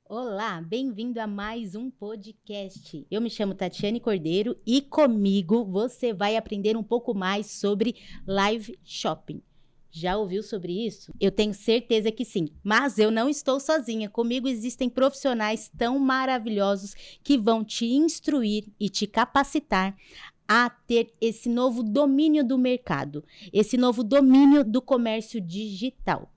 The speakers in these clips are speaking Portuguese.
Olá, bem-vindo a mais um podcast. Eu me chamo Tatiane Cordeiro e comigo você vai aprender um pouco mais sobre live shopping. Já ouviu sobre isso? Eu tenho certeza que sim, mas eu não estou sozinha. Comigo existem profissionais tão maravilhosos que vão te instruir e te capacitar a ter esse novo domínio do mercado, esse novo domínio do comércio digital.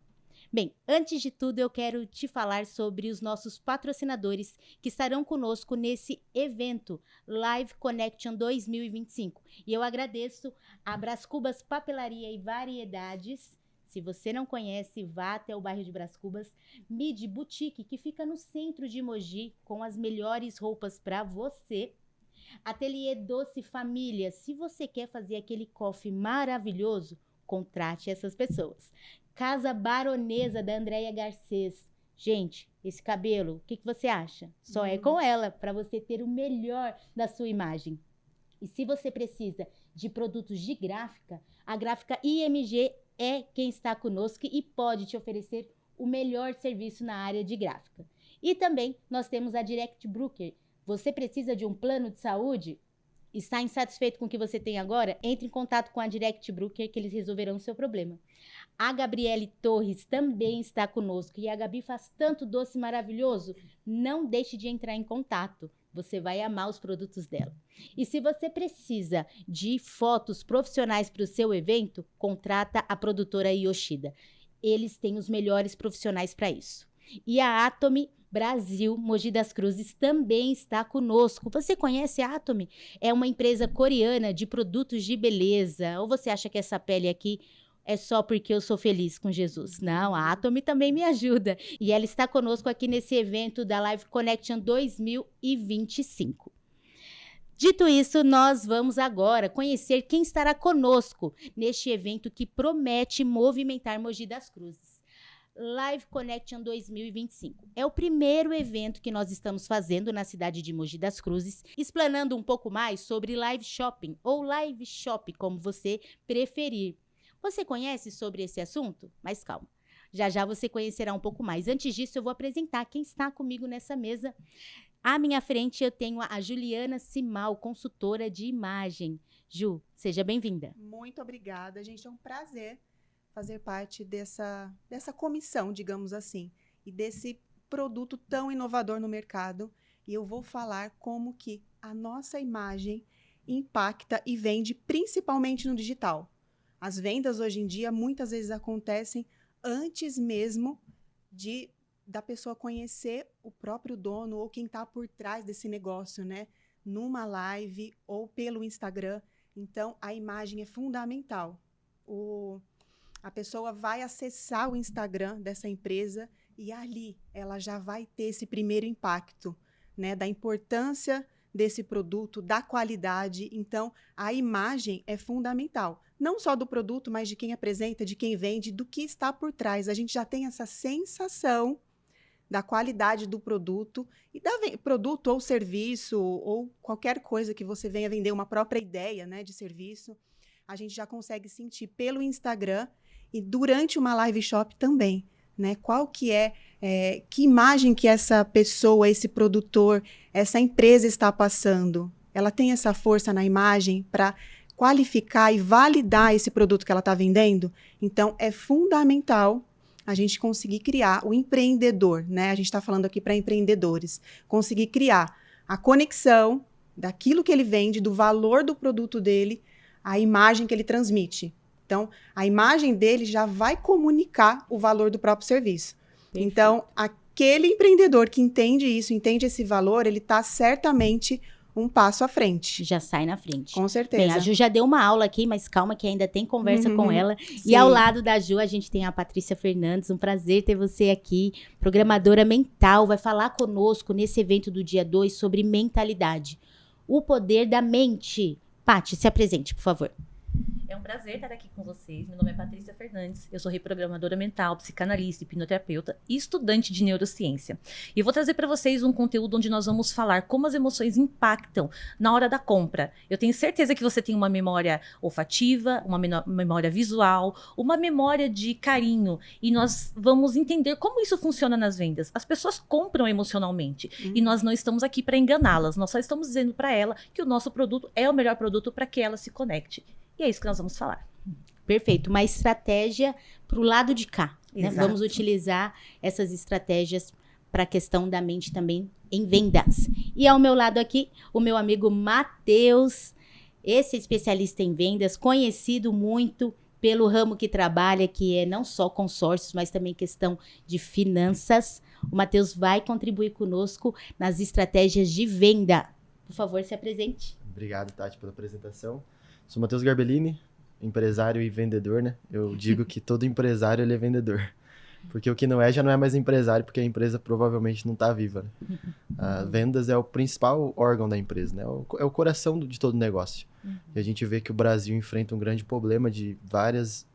Bem, antes de tudo, eu quero te falar sobre os nossos patrocinadores que estarão conosco nesse evento Live Connection 2025. E eu agradeço a Brás Cubas Papelaria e Variedades. Se você não conhece, vá até o bairro de Brás Cubas. Midi Boutique, que fica no centro de Mogi, com as melhores roupas para você. Ateliê Doce Família, se você quer fazer aquele coffee maravilhoso, contrate essas pessoas. Casa Baronesa, da Andréia Garcês. Gente, esse cabelo, o que você acha? Só é com ela, para você ter o melhor da sua imagem. E se você precisa de produtos de gráfica, a Gráfica IMG é quem está conosco e pode te oferecer o melhor serviço na área de gráfica. E também nós temos a Direct Brooker. Você precisa de um plano de saúde? Está insatisfeito com o que você tem agora? Entre em contato com a Direct Brooker que eles resolverão o seu problema. A Gabriele Torres também está conosco e a Gabi faz tanto doce maravilhoso. Não deixe de entrar em contato. Você vai amar os produtos dela. E se você precisa de fotos profissionais para o seu evento, contrata a produtora Yoshida. Eles têm os melhores profissionais para isso. E a Atomy Brasil, Mogi das Cruzes, também está conosco. Você conhece a Atomy? É uma empresa coreana de produtos de beleza. Ou você acha que essa pele aqui é só porque eu sou feliz com Jesus? Não, a Atomy também me ajuda. E ela está conosco aqui nesse evento da Live Connection 2025. Dito isso, nós vamos agora conhecer quem estará conosco neste evento que promete movimentar Mogi das Cruzes. Live Connection 2025. É o primeiro evento que nós estamos fazendo na cidade de Mogi das Cruzes, explanando um pouco mais sobre live shopping ou live shop, como você preferir. Você conhece sobre esse assunto? Mas calma, já já você conhecerá um pouco mais. Antes disso, eu vou apresentar quem está comigo nessa mesa. À minha frente, eu tenho a Juliana Simal, consultora de imagem. Ju, seja bem-vinda. Muito obrigada, gente. É um prazer fazer parte dessa comissão, digamos assim, e desse produto tão inovador no mercado. E eu vou falar como que a nossa imagem impacta e vende principalmente no digital. As vendas hoje em dia muitas vezes acontecem antes mesmo da pessoa conhecer o próprio dono ou quem está por trás desse negócio, né? Numa live ou pelo Instagram. Então, a imagem é fundamental. A pessoa vai acessar o Instagram dessa empresa e ali ela já vai ter esse primeiro impacto, né, da importância desse produto, da qualidade. Então, a imagem é fundamental. Não só do produto, mas de quem apresenta, de quem vende, do que está por trás. A gente já tem essa sensação da qualidade do produto, e produto ou serviço, ou qualquer coisa que você venha vender, uma própria ideia, né, de serviço, a gente já consegue sentir pelo Instagram e durante uma live shop também, né? Qual que que imagem que essa pessoa, esse produtor, essa empresa está passando? Ela tem essa força na imagem para qualificar e validar esse produto que ela está vendendo? Então, é fundamental a gente conseguir criar o empreendedor, né? A gente está falando aqui para empreendedores. Conseguir criar a conexão daquilo que ele vende, do valor do produto dele, a imagem que ele transmite. Então, a imagem dele já vai comunicar o valor do próprio serviço. Perfeito. Então, aquele empreendedor que entende isso, entende esse valor, ele está certamente um passo à frente. Já sai na frente. Com certeza. Bem, a Ju já deu uma aula aqui, mas calma que ainda tem conversa com ela. Sim. E ao lado da Ju, a gente tem a Patrícia Fernandes. Um prazer ter você aqui, programadora mental. Vai falar conosco nesse evento do dia 2 sobre mentalidade. O poder da mente. Paty, se apresente, por favor. É um prazer estar aqui com vocês. Meu nome é Patrícia Fernandes. Eu sou reprogramadora mental, psicanalista, hipnoterapeuta e estudante de neurociência. E eu vou trazer para vocês um conteúdo onde nós vamos falar como as emoções impactam na hora da compra. Eu tenho certeza que você tem uma memória olfativa, uma memória visual, uma memória de carinho. E nós vamos entender como isso funciona nas vendas. As pessoas compram emocionalmente. E nós não estamos aqui para enganá-las. Nós só estamos dizendo para ela que o nosso produto é o melhor produto para que ela se conecte. E é isso que nós vamos falar. Perfeito. Uma estratégia para o lado de cá. Né? Exato. Vamos utilizar essas estratégias para a questão da mente também em vendas. E ao meu lado aqui, o meu amigo Matheus, esse especialista em vendas, conhecido muito pelo ramo que trabalha, que é não só consórcios, mas também questão de finanças. O Matheus vai contribuir conosco nas estratégias de venda. Por favor, se apresente. Obrigado, Tati, pela apresentação. Sou Matheus Garbellini, empresário e vendedor, né? Eu digo que todo empresário ele é vendedor. Porque o que não é, já não é mais empresário, porque a empresa provavelmente não está viva. Né? Vendas é o principal órgão da empresa, né? É o coração de todo negócio. E a gente vê que o Brasil enfrenta um grande problema de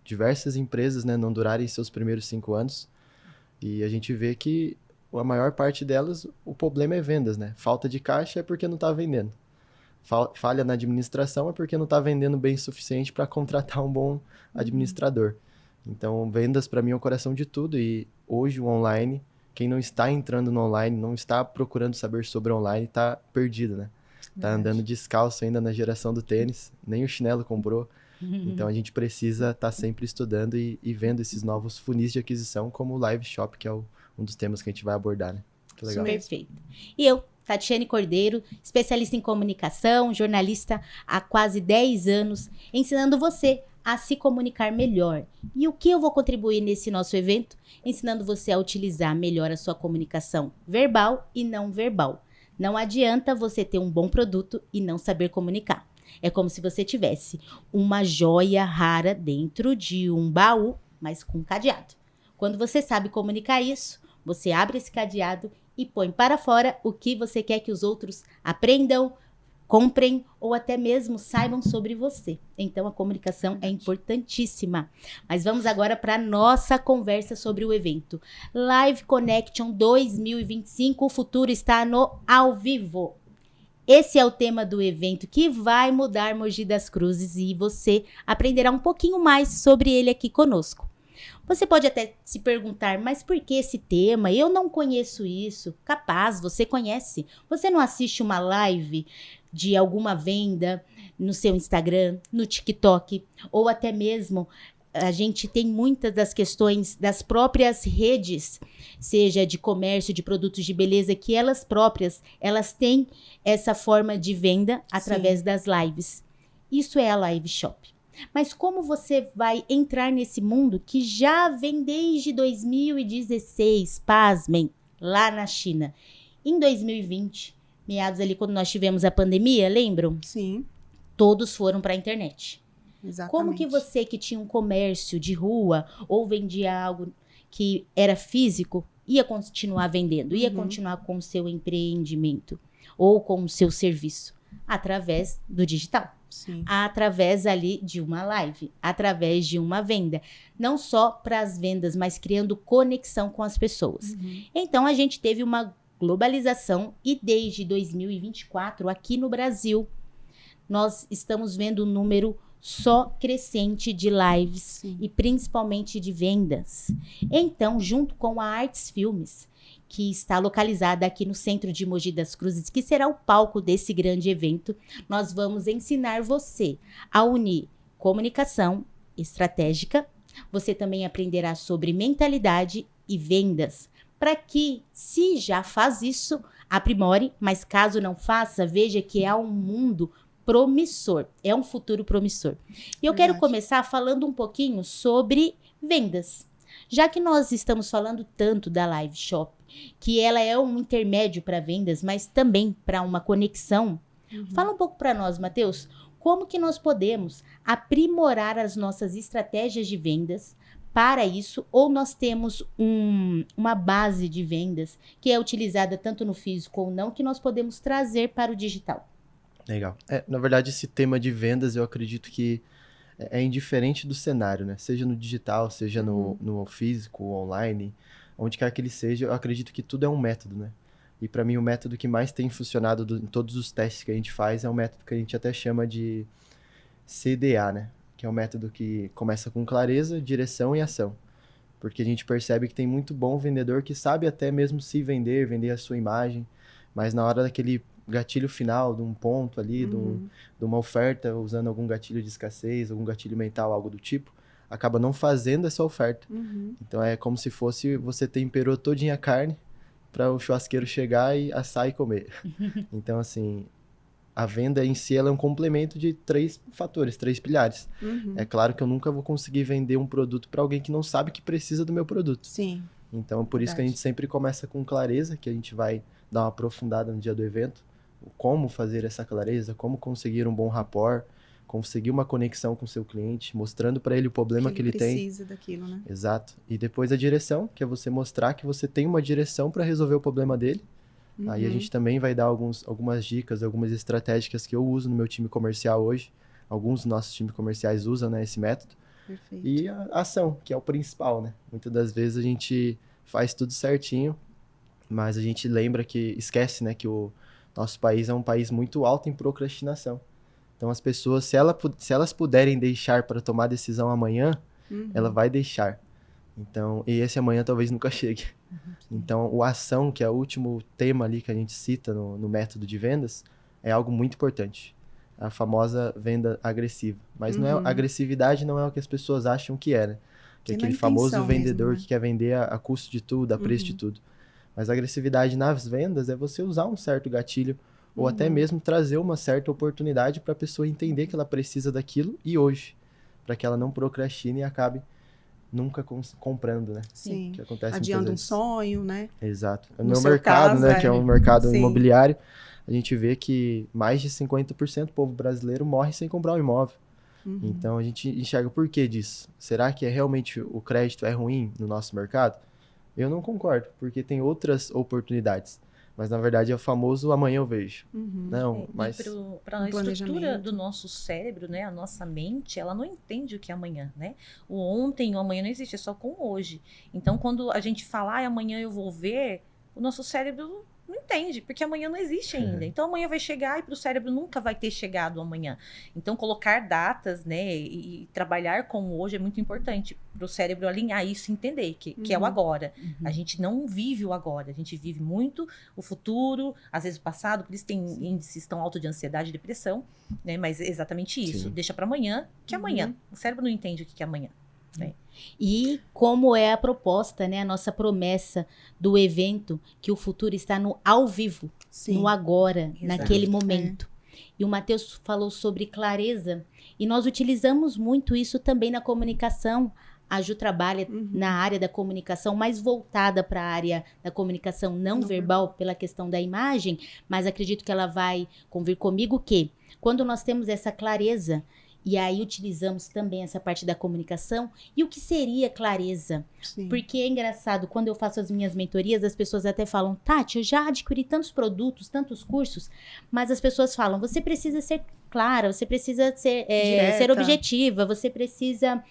diversas empresas, né, não durarem seus primeiros 5 anos. E a gente vê que a maior parte delas, o problema é vendas, né? Falta de caixa é porque não está vendendo. Falha na administração é porque não está vendendo bem o suficiente para contratar um bom administrador. Então, vendas para mim é o coração de tudo. E hoje o online, quem não está entrando no online, não está procurando saber sobre online, está perdido, né? Está andando descalço ainda na geração do tênis, nem o chinelo comprou. Então, a gente precisa estar sempre estudando e vendo esses novos funis de aquisição, como o Live Shop, que é um dos temas que a gente vai abordar, né? Que legal. Perfeito. E eu, Tatiane Cordeiro, especialista em comunicação, jornalista há quase 10 anos, ensinando você a se comunicar melhor. E o que eu vou contribuir nesse nosso evento? Ensinando você a utilizar melhor a sua comunicação verbal e não verbal. Não adianta você ter um bom produto e não saber comunicar. É como se você tivesse uma joia rara dentro de um baú, mas com cadeado. Quando você sabe comunicar isso, você abre esse cadeado e põe para fora o que você quer que os outros aprendam, comprem ou até mesmo saibam sobre você. Então, a comunicação é importantíssima. Mas vamos agora para a nossa conversa sobre o evento. Live Connection 2025, o futuro está no ao vivo. Esse é o tema do evento que vai mudar Mogi das Cruzes e você aprenderá um pouquinho mais sobre ele aqui conosco. Você pode até se perguntar, mas por que esse tema? Eu não conheço isso. Capaz, você conhece. Você não assiste uma live de alguma venda no seu Instagram, no TikTok, ou até mesmo a gente tem muitas das questões das próprias redes, seja de comércio, de produtos de beleza, que elas próprias, elas têm essa forma de venda através das lives. Isso é a Live Shop. Mas como você vai entrar nesse mundo que já vem desde 2016, pasmem, lá na China? Em 2020, meados ali quando nós tivemos a pandemia, lembram? Sim. Todos foram para a internet. Exatamente. Como que você que tinha um comércio de rua ou vendia algo que era físico, ia continuar vendendo, ia continuar com o seu empreendimento ou com o seu serviço? Através do digital. Sim. Através ali de uma live, através de uma venda. Não só para as vendas, mas criando conexão com as pessoas. Então, a gente teve uma globalização e desde 2024, aqui no Brasil, nós estamos vendo um número só crescente de lives e principalmente de vendas. Então, junto com a Artes Filmes, que está localizada aqui no centro de Mogi das Cruzes, que será o palco desse grande evento, nós vamos ensinar você a unir comunicação estratégica. Você também aprenderá sobre mentalidade e vendas, para que, se já faz isso, aprimore, mas caso não faça, veja que é um mundo promissor, é um futuro promissor. E eu quero começar falando um pouquinho sobre vendas. Já que nós estamos falando tanto da Live Shop, que ela é um intermédio para vendas, mas também para uma conexão, fala um pouco para nós, Matheus, como que nós podemos aprimorar as nossas estratégias de vendas para isso, ou nós temos uma base de vendas que é utilizada tanto no físico ou não, que nós podemos trazer para o digital? Legal. Na verdade, esse tema de vendas, eu acredito que é indiferente do cenário, né? Seja no digital, seja no físico, online, onde quer que ele seja, eu acredito que tudo é um método, né? E para mim o método que mais tem funcionado em todos os testes que a gente faz é um método que a gente até chama de CDA, né? Que é um método que começa com clareza, direção e ação. Porque a gente percebe que tem muito bom vendedor que sabe até mesmo se vender a sua imagem, mas na hora daquele gatilho final, de um ponto ali, de uma oferta, usando algum gatilho de escassez, algum gatilho mental, algo do tipo, acaba não fazendo essa oferta. Então é como se fosse você temperou todinha a carne para o churrasqueiro chegar e assar e comer. Então, assim, a venda em si ela é um complemento de 3 fatores, 3 pilares. É claro que eu nunca vou conseguir vender um produto para alguém que não sabe que precisa do meu produto. Sim. Então, por isso que a gente sempre começa com clareza, que a gente vai dar uma aprofundada no dia do evento. Como fazer essa clareza, como conseguir um bom rapport, conseguir uma conexão com o seu cliente, mostrando para ele o problema que ele tem. Precisa daquilo, né? Exato. E depois a direção, que é você mostrar que você tem uma direção para resolver o problema dele. Aí a gente também vai dar algumas dicas, algumas estratégicas que eu uso no meu time comercial hoje. Alguns dos nossos times comerciais usam, né, esse método. Perfeito. E a ação, que é o principal, né? Muitas das vezes a gente faz tudo certinho, mas a gente esquece, né, que o nosso país é um país muito alto em procrastinação. Então as pessoas, se elas puderem deixar para tomar decisão amanhã, ela vai deixar. Então, e esse amanhã talvez nunca chegue. Então, o ação, que é o último tema ali que a gente cita no método de vendas, é algo muito importante. A famosa venda agressiva. Mas não é, agressividade não é o que as pessoas acham que é, né? Que é aquele famoso vendedor mesmo, né? Que quer vender a custo de tudo, a preço de tudo. Mas a agressividade nas vendas é você usar um certo gatilho ou até mesmo trazer uma certa oportunidade para a pessoa entender que ela precisa daquilo e hoje, para que ela não procrastine e acabe nunca comprando, né? Sim. Que acontece adiando um sonho, né? Exato. No mercado, né? Que é um mercado imobiliário, a gente vê que mais de 50% do povo brasileiro morre sem comprar um imóvel. Então, a gente enxerga o porquê disso. Será que realmente o crédito é ruim no nosso mercado? Eu não concordo, porque tem outras oportunidades. Mas, na verdade, é o famoso amanhã eu vejo. Não, mas... Para a estrutura do nosso cérebro, né? A nossa mente, ela não entende o que é amanhã, né? O ontem e o amanhã não existe, é só com o hoje. Então, quando a gente fala, amanhã eu vou ver, o nosso cérebro não entende, porque amanhã não existe ainda. Então, amanhã vai chegar e para o cérebro nunca vai ter chegado amanhã. Então, colocar datas, né, e trabalhar com o hoje é muito importante para o cérebro alinhar isso e entender que é o agora. A gente não vive o agora, a gente vive muito o futuro, às vezes o passado, por isso tem índices tão altos de ansiedade e depressão, né, mas é exatamente isso. Deixa para amanhã, que amanhã. O cérebro não entende o que é amanhã. E como é a proposta, né, a nossa promessa do evento, que o futuro está no ao vivo, no agora, naquele momento. E o Matheus falou sobre clareza, e nós utilizamos muito isso também na comunicação. A Ju trabalha na área da comunicação, mais voltada para a área da comunicação não verbal, pela questão da imagem, mas acredito que ela vai convir comigo que, quando nós temos essa clareza, e aí utilizamos também essa parte da comunicação. E o que seria clareza? Porque é engraçado, quando eu faço as minhas mentorias, as pessoas até falam, Tati, eu já adquiri tantos produtos, tantos cursos, mas as pessoas falam, você precisa ser clara, você precisa ser objetiva, você precisa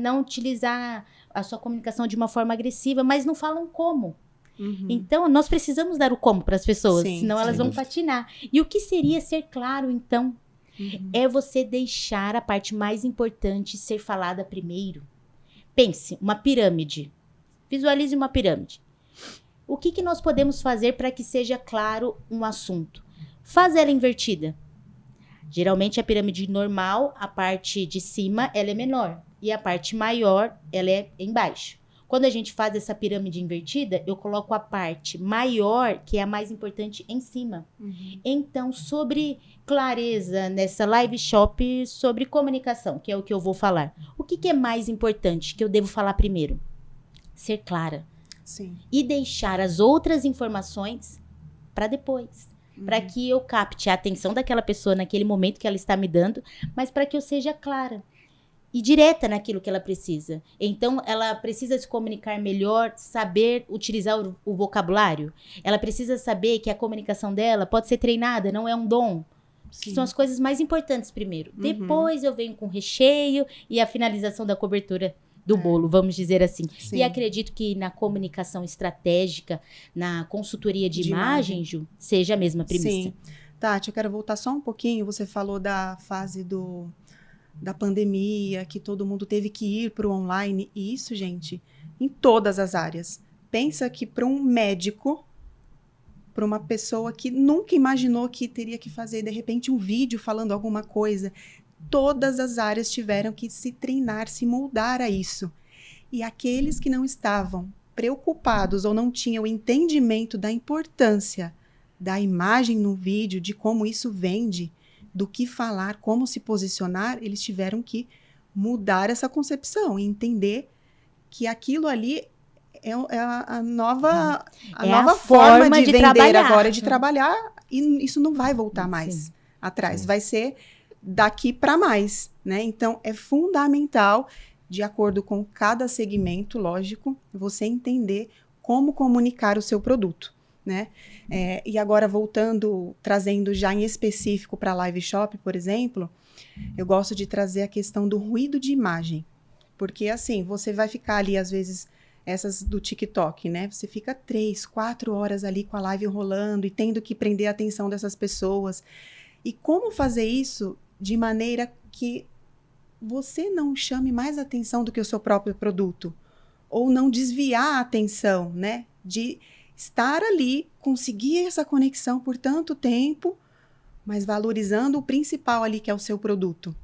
não utilizar a sua comunicação de uma forma agressiva, mas não falam como. Então, nós precisamos dar o como para as pessoas, senão elas vão patinar. E o que seria ser claro, então? É você deixar a parte mais importante ser falada primeiro. Pense, uma pirâmide. Visualize uma pirâmide. O que nós podemos fazer para que seja claro um assunto? Faz ela invertida. Geralmente a pirâmide normal, a parte de cima, ela é menor. E a parte maior, ela é embaixo. Quando a gente faz essa pirâmide invertida, eu coloco a parte maior, que é a mais importante, em cima. Então, sobre clareza nessa live shop, sobre comunicação, que é o que eu vou falar. O que é mais importante que eu devo falar primeiro? Ser clara. E deixar as outras informações para depois. Para que eu capte a atenção daquela pessoa naquele momento que ela está me dando, mas para que eu seja clara. E direta naquilo que ela precisa. Então, ela precisa se comunicar melhor, saber utilizar o vocabulário. Ela precisa saber que a comunicação dela pode ser treinada, não é um dom. Sim. São as coisas mais importantes primeiro. Uhum. Depois eu venho com o recheio e a finalização da cobertura do bolo, vamos dizer assim. Sim. E acredito que na comunicação estratégica, na consultoria de imagem, Ju, seja a mesma premissa. Sim. Tati, eu quero voltar só um pouquinho. Você falou da fase da pandemia, que todo mundo teve que ir para o online. E isso, gente, em todas as áreas. Pensa que para um médico, para uma pessoa que nunca imaginou que teria que fazer, de repente, um vídeo falando alguma coisa, todas as áreas tiveram que se treinar, se moldar a isso. E aqueles que não estavam preocupados ou não tinham entendimento da importância da imagem no vídeo, de como isso vende, do que falar, como se posicionar, eles tiveram que mudar essa concepção e entender que aquilo ali é a nova, É nova a forma forma de de vender trabalhar. agora, de trabalhar, e isso não vai voltar Sim. mais atrás. Sim. Vai ser daqui para mais, né? Então, é fundamental, de acordo com cada segmento, lógico, você entender como comunicar o seu produto, né? E agora, voltando, trazendo já em específico para a Live Shop, por exemplo, eu gosto de trazer a questão do ruído de imagem. Porque, assim, você vai ficar ali, às vezes, essas do TikTok, né? Você fica 3, 4 horas ali com a live rolando e tendo que prender a atenção dessas pessoas. E como fazer isso de maneira que você não chame mais atenção do que o seu próprio produto? Ou não desviar a atenção, né? De estar ali, conseguir essa conexão por tanto tempo, mas valorizando o principal ali, que é o seu produto.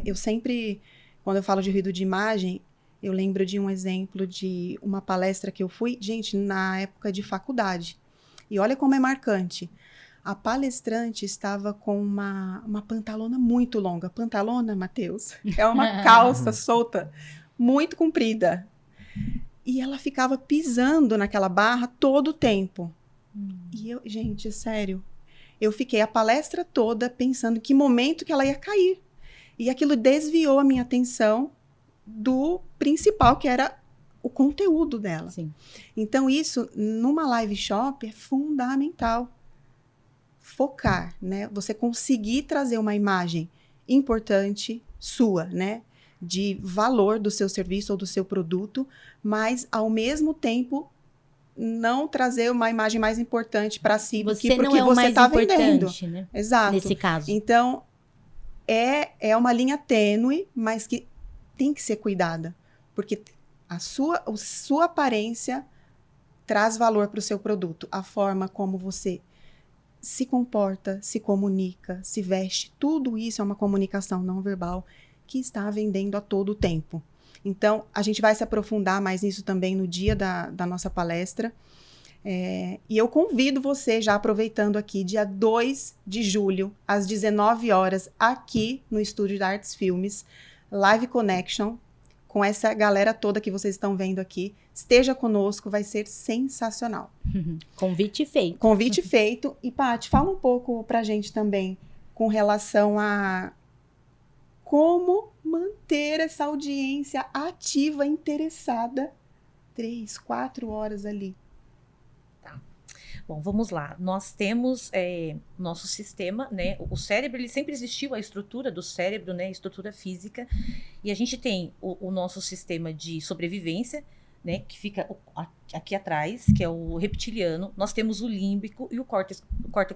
Eu sempre, quando eu falo de ruído de imagem, eu lembro de um exemplo de uma palestra que eu fui, gente, na época de faculdade. E olha como é marcante. A palestrante estava com uma pantalona muito longa. Pantalona, Matheus, é uma calça solta, muito comprida. E ela ficava pisando naquela barra todo o tempo. E eu, gente, sério, eu fiquei a palestra toda pensando em que momento que ela ia cair. E aquilo desviou a minha atenção do principal, que era o conteúdo dela. Sim. Então, isso, numa live shop, é fundamental. Focar, né? Você conseguir trazer uma imagem importante sua, né? De valor do seu serviço ou do seu produto, mas, ao mesmo tempo, não trazer uma imagem mais importante para si do que Você não porque é o você mais está vendendo. importante, né? Exato. Nesse caso. Então, é uma linha tênue, mas que tem que ser cuidada. Porque a sua aparência traz valor para o seu produto. A forma como você se comporta, se comunica, se veste, tudo isso é uma comunicação não verbal que está vendendo a todo tempo. Então, a gente vai se aprofundar mais nisso também no dia da nossa palestra. E eu convido você, já aproveitando aqui, dia 2 de julho, às 19 horas, aqui no Estúdio da Artes Filmes, Live Connection, com essa galera toda que vocês estão vendo aqui. Esteja conosco, vai ser sensacional. Convite feito. Convite feito. E, Paty, fala um pouco pra gente também com relação a como manter essa audiência ativa, interessada, 3, 4 horas ali. Bom, vamos lá. Nós temos nosso sistema, né? O cérebro, ele sempre existiu, a estrutura do cérebro, né? A estrutura física. E a gente tem o nosso sistema de sobrevivência, né? Que fica aqui atrás, que é o reptiliano. Nós temos o límbico e o córtex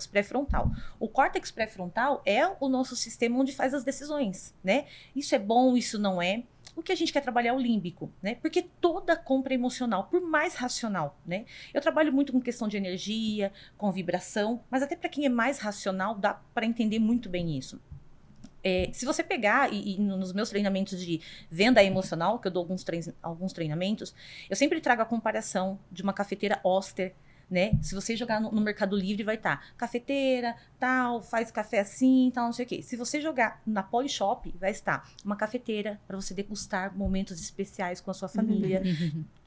pré-frontal. O córtex pré-frontal é o nosso sistema onde faz as decisões, né? Isso é bom, isso não é. O que a gente quer trabalhar é o límbico, né? Porque toda compra emocional, por mais racional, né? Eu trabalho muito com questão de energia, com vibração, mas até para quem é mais racional, dá para entender muito bem isso. Se você pegar, e nos meus treinamentos de venda emocional, que eu dou alguns treinamentos, eu sempre trago a comparação de uma cafeteira Oster, né? Se você jogar no Mercado Livre, vai estar cafeteira, tal, faz café assim, tal, não sei o quê. Se você jogar na Polishop, vai estar uma cafeteira para você degustar momentos especiais com a sua família,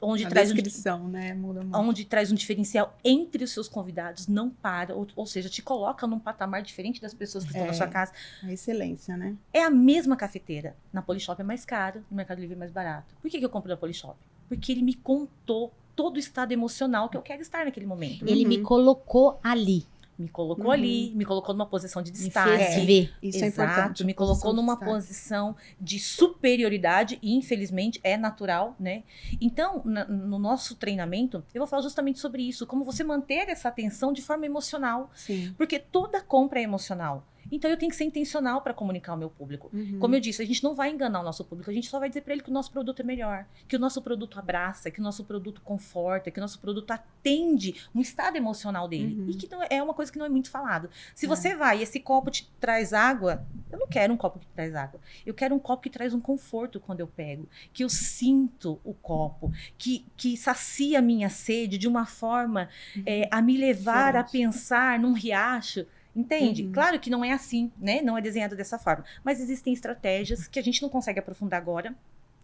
onde A traz descrição, né? Muda muito. onde traz um diferencial entre os seus convidados, não para, ou seja, te coloca num patamar diferente das pessoas que estão na sua casa. A excelência, né? É a mesma cafeteira. Na Polishop é mais caro, no Mercado Livre é mais barato. Por que eu compro na Polishop? Porque ele me contou todo o estado emocional que eu quero estar naquele momento. Ele me colocou ali. me colocou Uhum. ali, me colocou numa posição de Me destaque. fez ver. Isso é Exato, importante. me colocou Posição de numa destaque. posição de superioridade e infelizmente é natural, né? Então, no nosso treinamento, eu vou falar justamente sobre isso, como você manter essa atenção de forma emocional, Sim. porque toda compra é emocional. Então eu tenho que ser intencional para comunicar ao meu público. Uhum. Como eu disse, a gente não vai enganar o nosso público, a gente só vai dizer para ele que o nosso produto é melhor, que o nosso produto abraça, que o nosso produto conforta, que o nosso produto atende um estado emocional dele. Uhum. E que não é uma coisa que não é muito falado. Se você vai e esse copo te traz água, eu não quero um copo que traz água. Eu quero um copo que traz um conforto quando eu pego, que eu sinto o copo, que sacia a minha sede de uma forma a me levar a Diferente. pensar num riacho. Entende? Uhum. Claro que não é assim, né? Não é desenhado dessa forma. Mas existem estratégias que a gente não consegue aprofundar agora.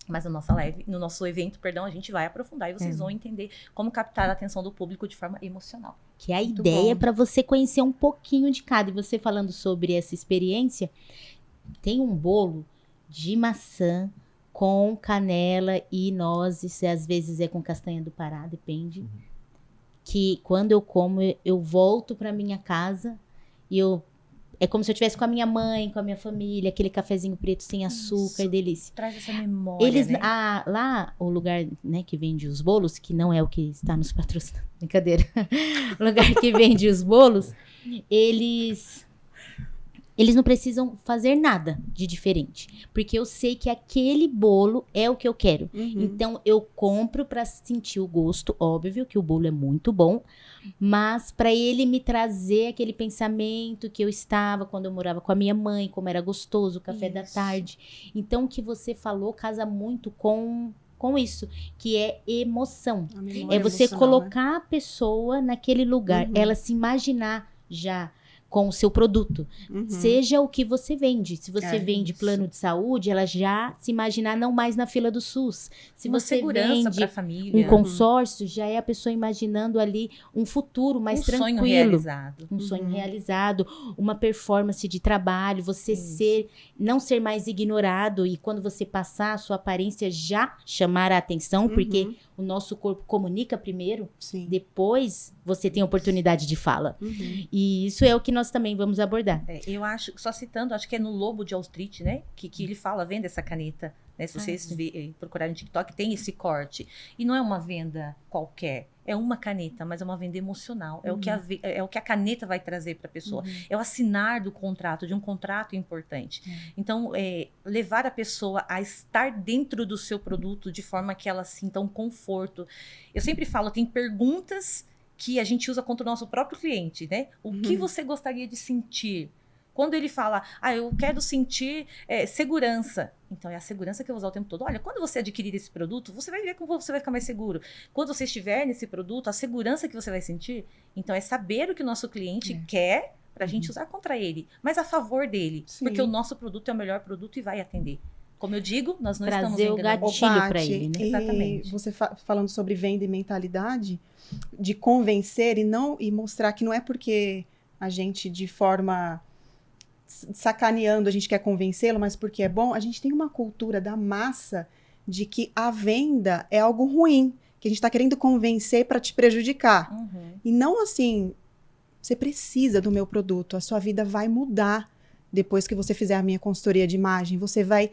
Mas no nosso evento, perdão, a gente vai aprofundar e vocês vão entender como captar a atenção do público de forma emocional. Que a Muito ideia é bom. para você conhecer um pouquinho de cada. E você falando sobre essa experiência, tem um bolo de maçã com canela e nozes, às vezes é com castanha do Pará, depende. Que quando eu como, eu volto para minha casa e é como se eu estivesse com a minha mãe, com a minha família, aquele cafezinho preto sem açúcar, Isso. delícia. Traz essa memória, Eles, né? lá, o lugar, né, que vende os bolos, que não é o que está nos patrocinando, brincadeira. O lugar que vende os bolos, eles não precisam fazer nada de diferente. Porque eu sei que aquele bolo é o que eu quero. Uhum. Então, eu compro para sentir o gosto. Óbvio que o bolo é muito bom. Mas para ele me trazer aquele pensamento que eu estava quando eu morava com a minha mãe. Como era gostoso o café da Isso. tarde. Então, o que você falou casa muito com isso. Que é emoção. A memória É você emocional, né? colocar a pessoa naquele lugar. Uhum. Ela se imaginar já com o seu produto. Uhum. Seja o que você vende. Se você É, vende isso. plano de saúde, ela já se imaginar não mais na fila do SUS. Se Uma você segurança vende para a família. um consórcio, já é a pessoa imaginando ali um futuro mais um sonho tranquilo. realizado. Um sonho Uhum. realizado, uma performance de trabalho, você Isso. não ser mais ignorado e quando você passar, a sua aparência já chamar a atenção, porque Uhum. o nosso corpo comunica primeiro, Sim. depois você tem oportunidade de fala. Uhum. E isso é o que nós também vamos abordar. Eu acho, só citando, acho que é no Lobo de Wall Street, né? Que ele fala, venda essa caneta. Né? Se vocês procurarem no TikTok, tem esse corte. E não é uma venda qualquer. É uma caneta, mas é uma venda emocional. É, é o que a caneta vai trazer para a pessoa. É o assinar do contrato, de um contrato importante. Então, levar a pessoa a estar dentro do seu produto de forma que ela sinta um conforto. Eu sempre falo, tem perguntas que a gente usa contra o nosso próprio cliente, né? O que você gostaria de sentir? Quando ele fala, eu quero sentir segurança. Então, é a segurança que eu vou usar o tempo todo. Olha, quando você adquirir esse produto, você vai ver como você vai ficar mais seguro. Quando você estiver nesse produto, a segurança que você vai sentir. Então, é saber o que o nosso cliente quer para a gente usar contra ele, mas a favor dele. Sim. Porque o nosso produto é o melhor produto e vai atender. Como eu digo, nós não Trazer estamos o enganando. gatilho Ô, Paty, pra ele, né? E Exatamente. você falando sobre venda e mentalidade, de convencer e mostrar que não é porque a gente, de forma sacaneando, a gente quer convencê-lo, mas porque é bom, a gente tem uma cultura da massa de que a venda é algo ruim, que a gente está querendo convencer para te prejudicar. Uhum. E não assim, você precisa do meu produto, a sua vida vai mudar depois que você fizer a minha consultoria de imagem, você vai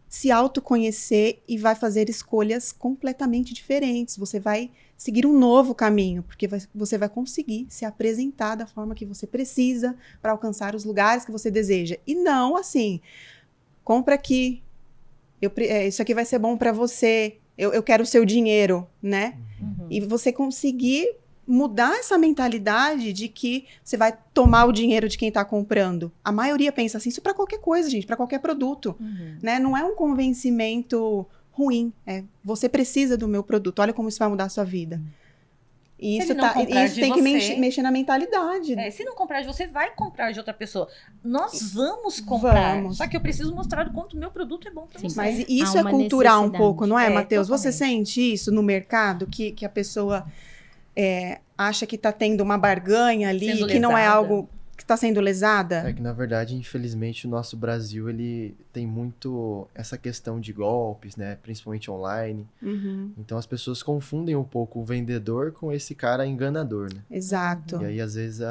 se autoconhecer e vai fazer escolhas completamente diferentes, você vai seguir um novo caminho, porque você vai conseguir se apresentar da forma que você precisa para alcançar os lugares que você deseja. E não assim, compra aqui, isso aqui vai ser bom para você, eu quero o seu dinheiro, né? Uhum. E você conseguir mudar essa mentalidade de que você vai tomar o dinheiro de quem está comprando. A maioria pensa assim, isso para qualquer coisa, gente, para qualquer produto, né? Não é um convencimento ruim, você precisa do meu produto, olha como isso vai mudar a sua vida. E Se isso, ele não comprar isso de tem que você, mexer na mentalidade. Se não comprar de você, vai comprar de outra pessoa. Nós vamos comprar. Vamos. Só que eu preciso mostrar o quanto o meu produto é bom para Sim. você. Mas Há isso é uma cultural um necessidade. pouco, não é, Matheus? Você Totalmente. sente isso no mercado, que a pessoa acha que está tendo uma barganha ali, Sendo que não é lesada. algo que está sendo lesada? É que, na verdade, infelizmente, o nosso Brasil, ele tem muito essa questão de golpes, né? Principalmente online. Uhum, Então, as pessoas confundem um pouco o vendedor com esse cara enganador, né? exato. E aí, às vezes,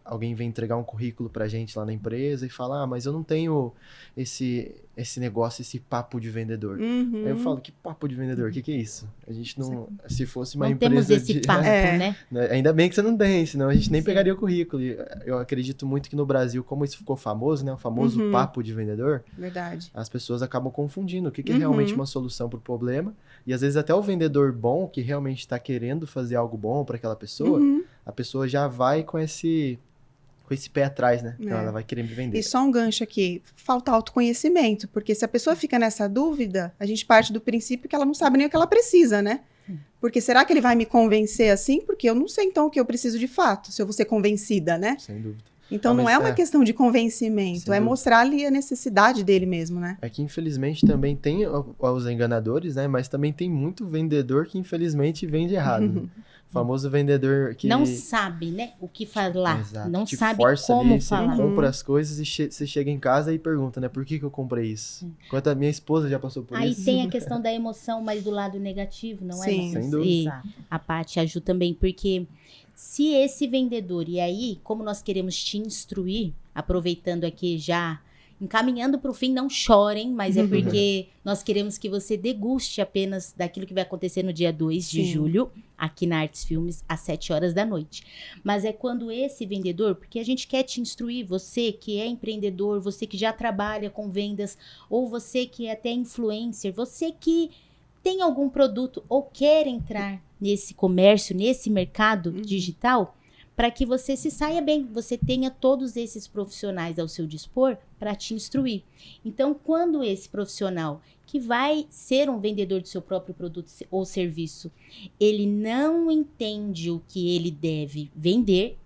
alguém vem entregar um currículo pra gente lá na empresa e fala, mas eu não tenho esse negócio, esse papo de vendedor. Aí eu falo, que papo de vendedor? O que é isso? A gente não... Se fosse uma Não empresa temos esse papo, né? Ainda bem que você não tem, senão a gente nem pegaria o currículo. E eu acredito muito que no Brasil, como isso ficou famoso, né? O famoso papo de vendedor. Verdade. As pessoas acabam confundindo o que é realmente uma solução pro problema. E às vezes até o vendedor bom, que realmente está querendo fazer algo bom para aquela pessoa, a pessoa já vai com esse pé atrás, né? Então ela vai querer me vender. E só um gancho aqui, falta autoconhecimento, porque se a pessoa fica nessa dúvida, a gente parte do princípio que ela não sabe nem o que ela precisa, né? Porque será que ele vai me convencer assim? Porque eu não sei então o que eu preciso de fato, se eu vou ser convencida, né? Sem dúvida. Então não é uma questão de convencimento, é mostrar ali a necessidade dele mesmo, né? É que infelizmente também tem os enganadores, né? Mas também tem muito vendedor que infelizmente vende errado. Né? O famoso vendedor que... Não sabe, né? O que falar. Exato. Não Te sabe força como ali, falar. Você compra as coisas e você chega em casa e pergunta, né? Por que eu comprei isso? Enquanto a minha esposa já passou por Aí isso. tem a questão da emoção, mas do lado negativo, não é? Sim, sem dúvida. E a Paty ajuda também, porque se esse vendedor, e aí, como nós queremos te instruir, aproveitando aqui já, encaminhando para o fim, não chorem, mas é porque nós queremos que você deguste apenas daquilo que vai acontecer no dia 2 de julho, aqui na Artes Filmes, às 7 horas da noite. Mas é quando esse vendedor, porque a gente quer te instruir, você que é empreendedor, você que já trabalha com vendas, ou você que é até influencer, você que tem algum produto ou quer entrar nesse comércio, nesse mercado digital, para que você se saia bem, você tenha todos esses profissionais ao seu dispor para te instruir. Então, quando esse profissional que vai ser um vendedor do seu próprio produto ou serviço, ele não entende o que ele deve vender,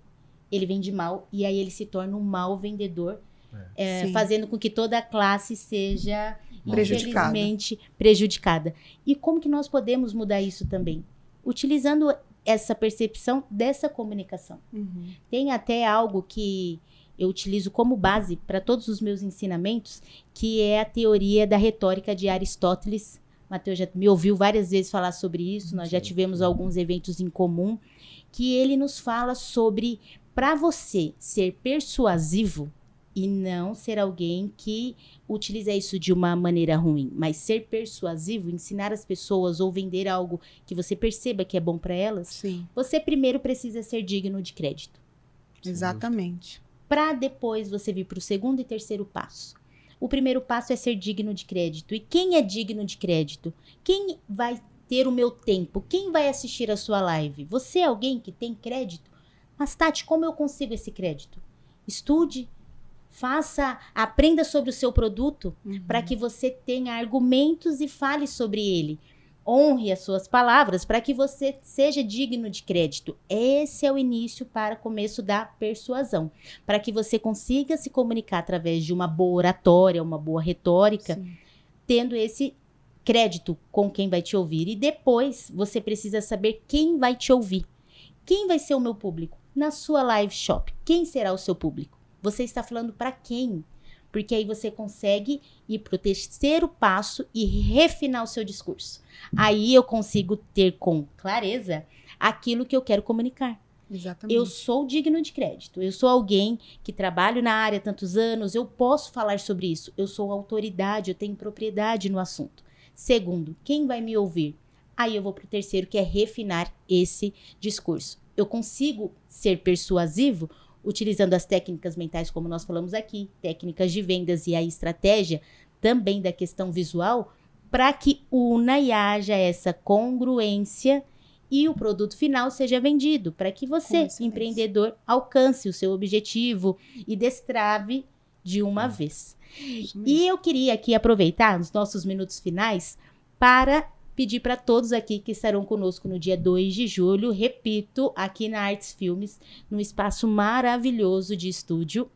ele vende mal e aí ele se torna um mau vendedor, fazendo com que toda a classe seja infelizmente prejudicada. E como que nós podemos mudar isso também? Utilizando essa percepção dessa comunicação. Tem até algo que eu utilizo como base para todos os meus ensinamentos, que é a teoria da retórica de Aristóteles. Mateus já me ouviu várias vezes falar sobre isso, nós já tivemos alguns eventos em comum, que ele nos fala sobre, para você ser persuasivo, e não ser alguém que utiliza isso de uma maneira ruim, mas ser persuasivo, ensinar as pessoas ou vender algo que você perceba que é bom para elas, você primeiro precisa ser digno de crédito. Exatamente. Para depois você vir para o segundo e terceiro passo. O primeiro passo é ser digno de crédito. E quem é digno de crédito? Quem vai ter o meu tempo? Quem vai assistir a sua live? Você é alguém que tem crédito? Mas, Tati, como eu consigo esse crédito? Estude. Aprenda sobre o seu produto para que você tenha argumentos e fale sobre ele. Honre as suas palavras para que você seja digno de crédito. Esse é o início para o começo da persuasão. Para que você consiga se comunicar através de uma boa oratória, uma boa retórica, tendo esse crédito com quem vai te ouvir. E depois você precisa saber quem vai te ouvir. Quem vai ser o meu público? Na sua live shop, quem será o seu público? Você está falando para quem? Porque aí você consegue ir para o terceiro passo e refinar o seu discurso. Aí eu consigo ter com clareza aquilo que eu quero comunicar. Exatamente. Eu sou digno de crédito. Eu sou alguém que trabalho na área há tantos anos. Eu posso falar sobre isso. Eu sou autoridade, eu tenho propriedade no assunto. Segundo, quem vai me ouvir? Aí eu vou para o terceiro, que é refinar esse discurso. Eu consigo ser persuasivo utilizando as técnicas mentais, como nós falamos aqui, técnicas de vendas e a estratégia também da questão visual, para que una e haja essa congruência e o produto final seja vendido, para que você, empreendedor, alcance o seu objetivo e destrave de uma vez. E eu queria aqui aproveitar os nossos minutos finais para pedir para todos aqui que estarão conosco no dia 2 de julho, repito, aqui na Artes Filmes, num espaço maravilhoso de estúdio,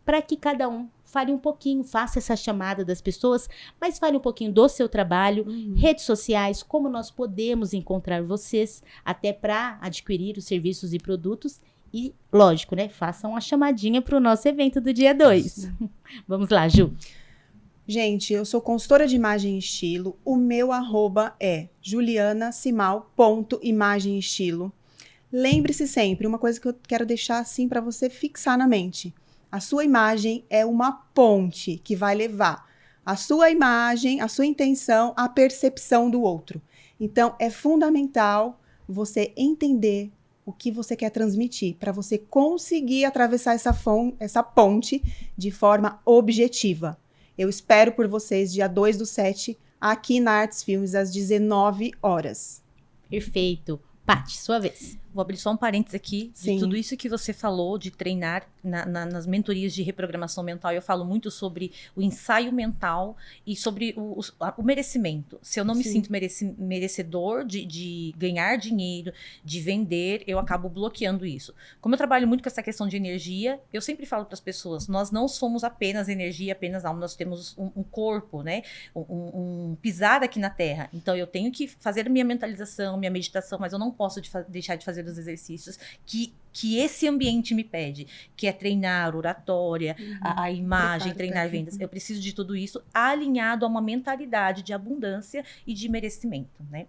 para que cada um fale um pouquinho, faça essa chamada das pessoas, mas fale um pouquinho do seu trabalho, redes sociais, como nós podemos encontrar vocês, até para adquirir os serviços e produtos. E, lógico, né? Façam a chamadinha para o nosso evento do dia 2. Vamos lá, Ju. Gente, eu sou consultora de imagem e estilo. O meu @é julianasimal.imagemestilo. Lembre-se sempre, uma coisa que eu quero deixar assim para você fixar na mente. A sua imagem é uma ponte que vai levar a sua imagem, a sua intenção, à percepção do outro. Então, é fundamental você entender o que você quer transmitir, para você conseguir atravessar essa ponte de forma objetiva. Eu espero por vocês dia 2/7, aqui na Artes Filmes, às 19 horas. Perfeito. Paty, sua vez. Vou abrir só um parênteses aqui. Sim. De tudo isso que você falou, de treinar nas mentorias de reprogramação mental, eu falo muito sobre o ensaio mental e sobre o merecimento. Se eu não me Sim. sinto merecedor de ganhar dinheiro, de vender, eu acabo bloqueando isso. Como eu trabalho muito com essa questão de energia, eu sempre falo para as pessoas, nós não somos apenas energia, apenas alma, nós temos um corpo, né? Um pisar aqui na Terra. Então, eu tenho que fazer minha mentalização, minha meditação, mas eu não posso deixar de fazer os exercícios que esse ambiente me pede, que é treinar oratória, a imagem, treinar vendas. Eu preciso de tudo isso alinhado a uma mentalidade de abundância e de merecimento, né?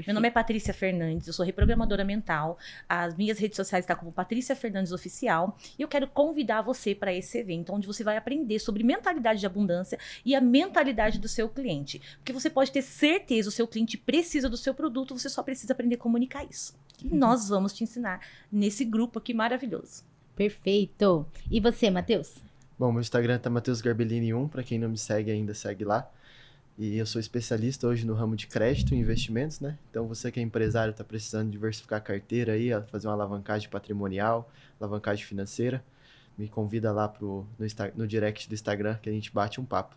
Meu nome é Patrícia Fernandes, eu sou reprogramadora mental. As minhas redes sociais estão como Patrícia Fernandes Oficial. E eu quero convidar você para esse evento, onde você vai aprender sobre mentalidade de abundância e a mentalidade do seu cliente. Porque você pode ter certeza, o seu cliente precisa do seu produto, você só precisa aprender a comunicar isso. E nós vamos te ensinar nesse grupo aqui maravilhoso. Perfeito. E você, Matheus? Bom, meu Instagram tá Matheus Garbellini 1, para quem não me segue ainda, segue lá. E eu sou especialista hoje no ramo de crédito e investimentos, né? Então você que é empresário, tá precisando diversificar a carteira aí, fazer uma alavancagem patrimonial, alavancagem financeira, me convida lá no direct do Instagram que a gente bate um papo.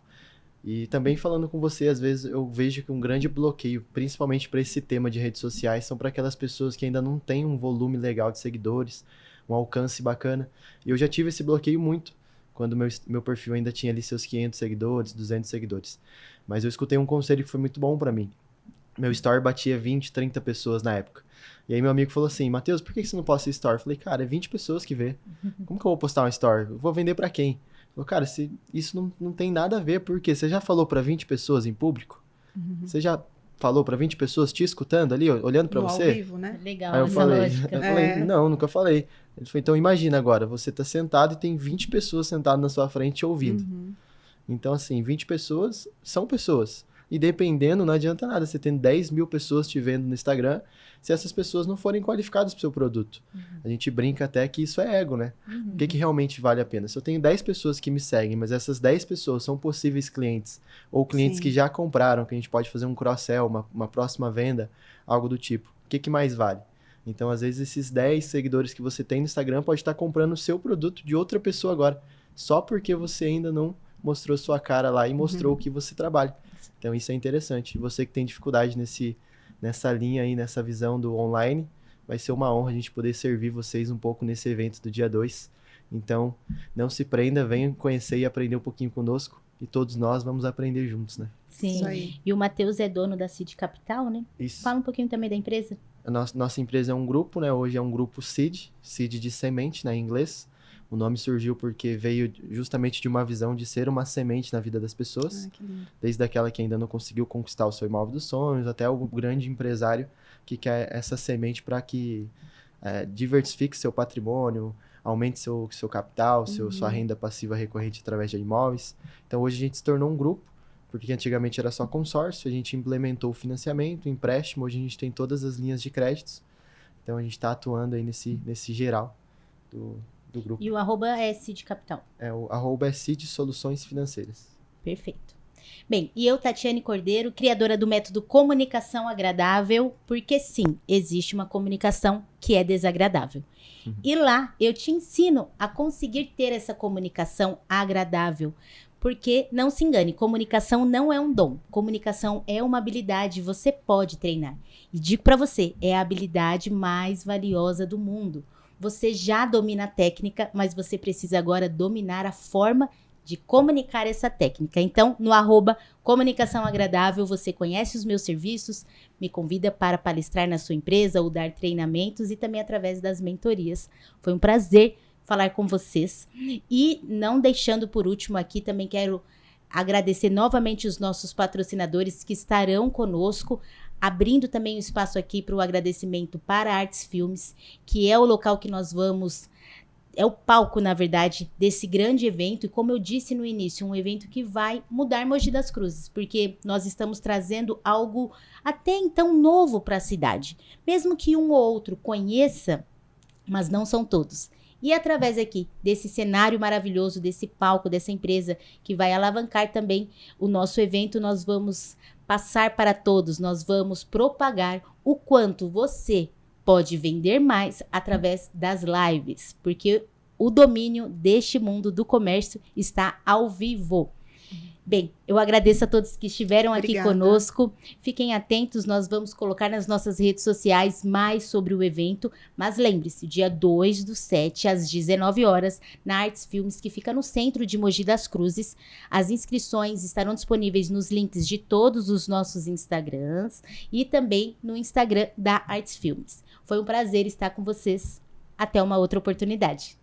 E também falando com você, às vezes eu vejo que um grande bloqueio, principalmente para esse tema de redes sociais, são para aquelas pessoas que ainda não têm um volume legal de seguidores, um alcance bacana. E eu já tive esse bloqueio muito, quando meu perfil ainda tinha ali seus 500 seguidores, 200 seguidores. Mas eu escutei um conselho que foi muito bom para mim. Meu story batia 20, 30 pessoas na época. E aí meu amigo falou assim, Matheus, por que você não posta story? Eu falei, cara, é 20 pessoas que vê. Como que eu vou postar uma story? Eu vou vender para quem? Falei, cara, isso não tem nada a ver, porque você já falou para 20 pessoas em público? Você já falou para 20 pessoas te escutando ali, olhando para você? Ao vivo, né? Legal, Aí eu essa falei, lógica. não, nunca falei. Ele falou, então imagina agora, você tá sentado e tem 20 pessoas sentadas na sua frente te ouvindo. Então, assim, 20 pessoas são pessoas. E dependendo, não adianta nada. Você tem 10 mil pessoas te vendo no Instagram, se essas pessoas não forem qualificadas para o seu produto. A gente brinca até que isso é ego, né? O que realmente vale a pena? Se eu tenho 10 pessoas que me seguem, mas essas 10 pessoas são possíveis clientes, ou clientes Sim. que já compraram, que a gente pode fazer um cross-sell, uma próxima venda, algo do tipo. O que mais vale? Então, às vezes, esses 10 seguidores que você tem no Instagram pode estar comprando o seu produto de outra pessoa agora, só porque você ainda não mostrou sua cara lá e mostrou o que você trabalha. Então, isso é interessante. E você que tem dificuldade nessa linha aí, nessa visão do online, vai ser uma honra a gente poder servir vocês um pouco nesse evento do dia 2. Então, não se prenda, venham conhecer e aprender um pouquinho conosco. E todos nós vamos aprender juntos, né? Sim. Isso aí. E o Matheus é dono da Seed Capital, né? Isso. Fala um pouquinho também da empresa. A nossa empresa é um grupo, né? Hoje é um grupo Seed de semente, né, em inglês. O nome surgiu porque veio justamente de uma visão de ser uma semente na vida das pessoas. Que lindo. Desde aquela que ainda não conseguiu conquistar o seu imóvel dos sonhos, até o grande empresário que quer essa semente para que diversifique seu patrimônio, aumente seu capital, sua renda passiva recorrente através de imóveis. Então hoje a gente se tornou um grupo, porque antigamente era só consórcio, a gente implementou o financiamento, o empréstimo, hoje a gente tem todas as linhas de créditos. Então a gente está atuando aí nesse geral do grupo. E o @ é Seed Capital. O @ é Seed Soluções Financeiras. Perfeito. Bem, e eu, Tatiane Cordeiro, criadora do método Comunicação Agradável, porque sim, existe uma comunicação que é desagradável. E lá eu te ensino a conseguir ter essa comunicação agradável. Porque, não se engane, comunicação não é um dom. Comunicação é uma habilidade, você pode treinar. E digo pra você, é a habilidade mais valiosa do mundo. Você já domina a técnica, mas você precisa agora dominar a forma de comunicar essa técnica. Então, no @ Comunicação Agradável, você conhece os meus serviços, me convida para palestrar na sua empresa ou dar treinamentos e também através das mentorias. Foi um prazer falar com vocês. E não deixando por último aqui, também quero agradecer novamente os nossos patrocinadores que estarão conosco, abrindo também o espaço aqui para o agradecimento para a Artes Filmes, que é o local que nós vamos, é o palco, na verdade, desse grande evento. E como eu disse no início, um evento que vai mudar Mogi das Cruzes, porque nós estamos trazendo algo até então novo para a cidade. Mesmo que um ou outro conheça, mas não são todos. E através aqui desse cenário maravilhoso, desse palco, dessa empresa que vai alavancar também o nosso evento, nós vamos passar para todos, nós vamos propagar o quanto você pode vender mais através das lives, porque o domínio deste mundo do comércio está ao vivo. Bem, eu agradeço a todos que estiveram aqui conosco. Fiquem atentos, nós vamos colocar nas nossas redes sociais mais sobre o evento. Mas lembre-se, dia 2/7, às 19 horas, na Artes Filmes, que fica no centro de Mogi das Cruzes. As inscrições estarão disponíveis nos links de todos os nossos Instagrams e também no Instagram da Artes Filmes. Foi um prazer estar com vocês. Até uma outra oportunidade.